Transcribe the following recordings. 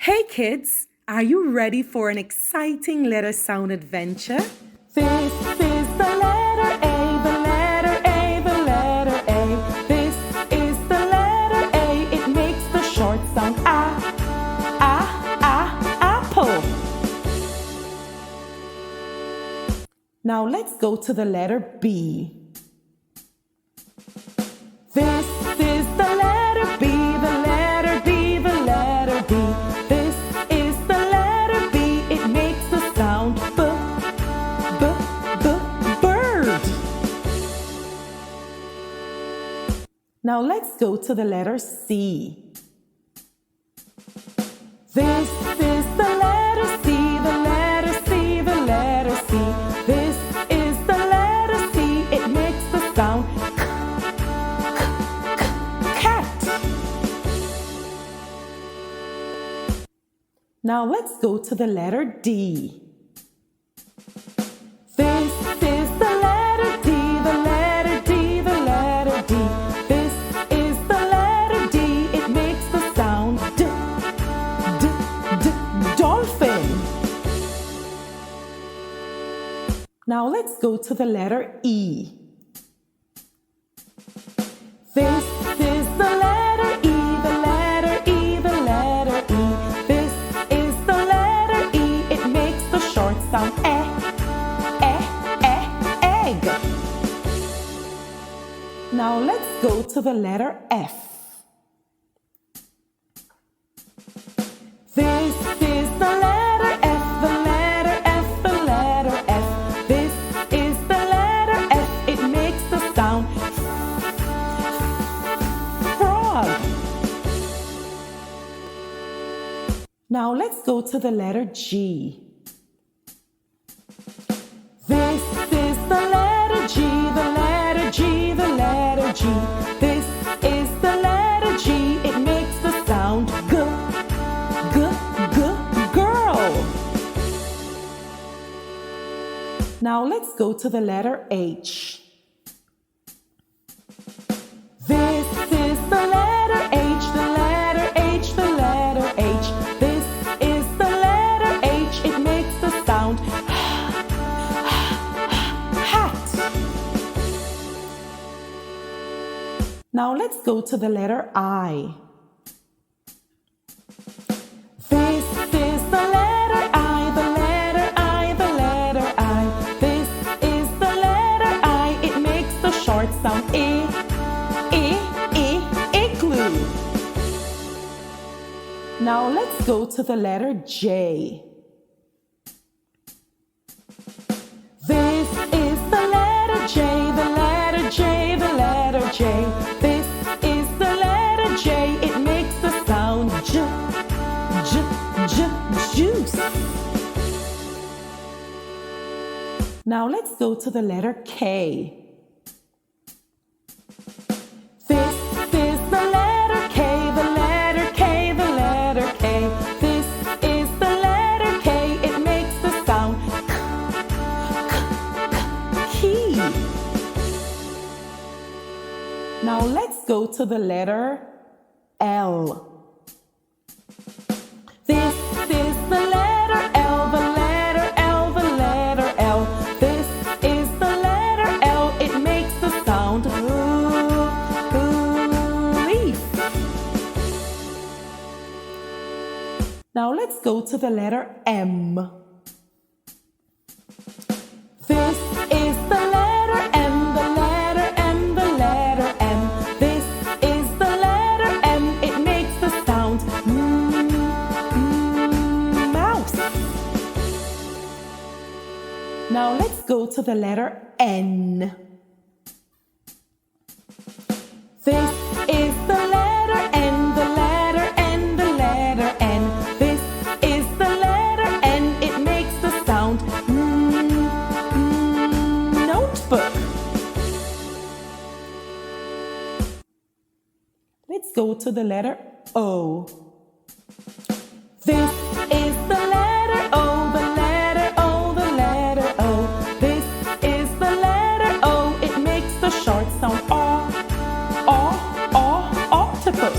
Hey kids, are you ready for an exciting letter sound adventure? This is the letter A, the letter A, the letter A. This is the letter A, it makes the short sound apple. Now let's go to the letter B. This is the letter B, the letter B, the letter B. This is the letter B, it makes the sound bird. Now let's go to the letter C. This is the letter C, the letter C, the letter C. This is the letter C, it makes the sound Now let's go to the letter D. This is the letter D, the letter D, the letter D. This is the letter D, it makes the sound dolphin. Now let's go to the letter E. This is the letter E, the letter E, the letter E. This is the letter E, it makes the short sound egg. Now let's go to the letter F. This is the letter F, the letter F, the letter F. This is the letter F, it makes the sound frog. Now let's go to the letter G. This is the letter G, the letter G, the letter G. This is the letter G, it makes the sound girl. Now let's go to the letter H. This is the letter H, the letter H, the letter H. This is the letter H, it makes the sound hat. Now let's go to the letter I. This is the letter I, the letter I, the letter I. This is the letter I, it makes the short sound igloo. Now let's go to the letter J. This is the letter J, the letter J, the letter J. This is the letter J, it makes the sound juice. Now let's go to the letter K. This is the letter K, the letter K, the letter K. This is the letter K, it makes the sound key. Now let's go to the letter L. This is the letter L, the letter L, the letter L. This is the letter L, it makes the sound leaf. Now let's go to the letter M. This is the letter M, the letter M, the letter M. This is the letter M, it makes the sound mouse. Now let's go to the letter N. This is the letter N, the letter N, the letter N. This is the letter N, it makes the sound notebook. Let's go to the letter O. This is the letter O, the letter O, the letter O. This is the letter O, it makes the short sound octopus.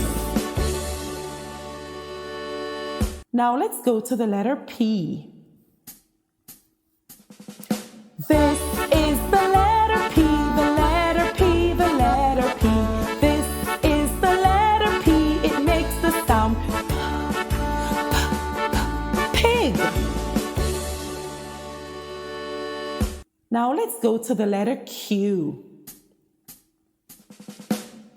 Now let's go to the letter P. This is the letter P, the letter P, the letter P. This is the letter P, it makes the sound pig. Now let's go to the letter Q.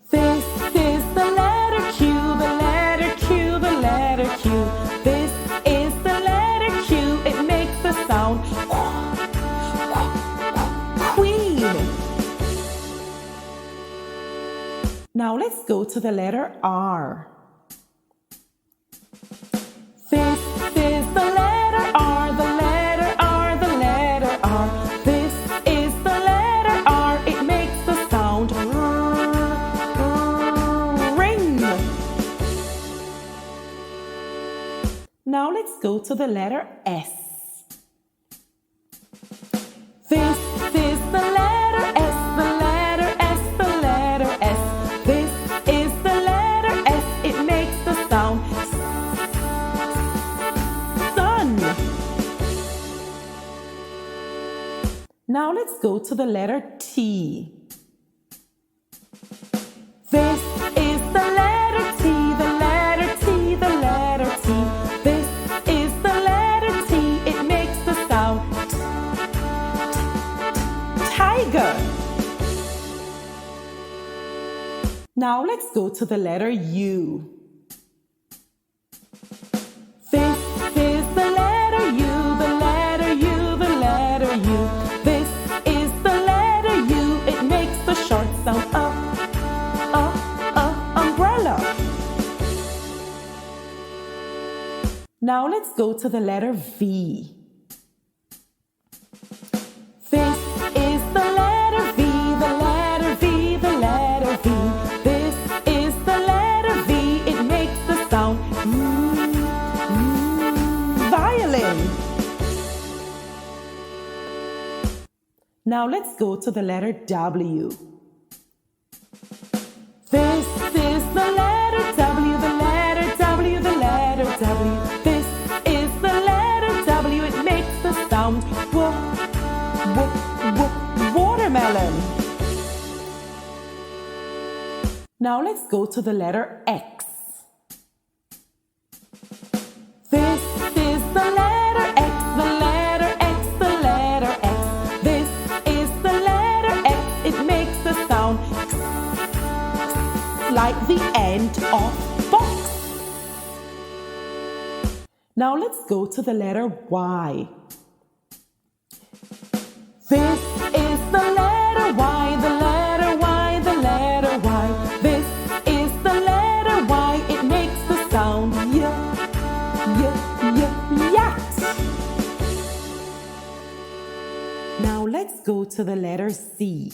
This is the letter Q, the letter Q, the letter Q. This is the letter Q, it makes the sound queen. Now let's go to the letter R. This is the letter R, the letter R, the letter R. This is the letter R, it makes the sound ring. Now let's go to the letter S. This is the letter S, the letter S, the letter S. This is the letter S, it makes the sound sun. Now let's go to the letter T. This is the letter T, the letter T, the letter T. This is the letter T, it makes the sound tiger. Now let's go to the letter U. This is the letter U, the letter U, the letter U. This is the letter U, it makes the short sound umbrella. Now let's go to the letter V. This is the letter V, the letter V, the letter V. This is the letter V, it makes the sound violin. Now let's go to the letter W. This is the letter W, the letter W, the letter W. This is the letter W, it makes the sound watermelon. Now let's go to the letter X. This is the letter X, the letter X, the letter X. This is the letter X, it makes the sound like the end of box. Now let's go to the letter Y. This is the letter Y, the letter Y, the letter Y. This is the letter Y, it makes the sound yacht. Now let's go to the letter C.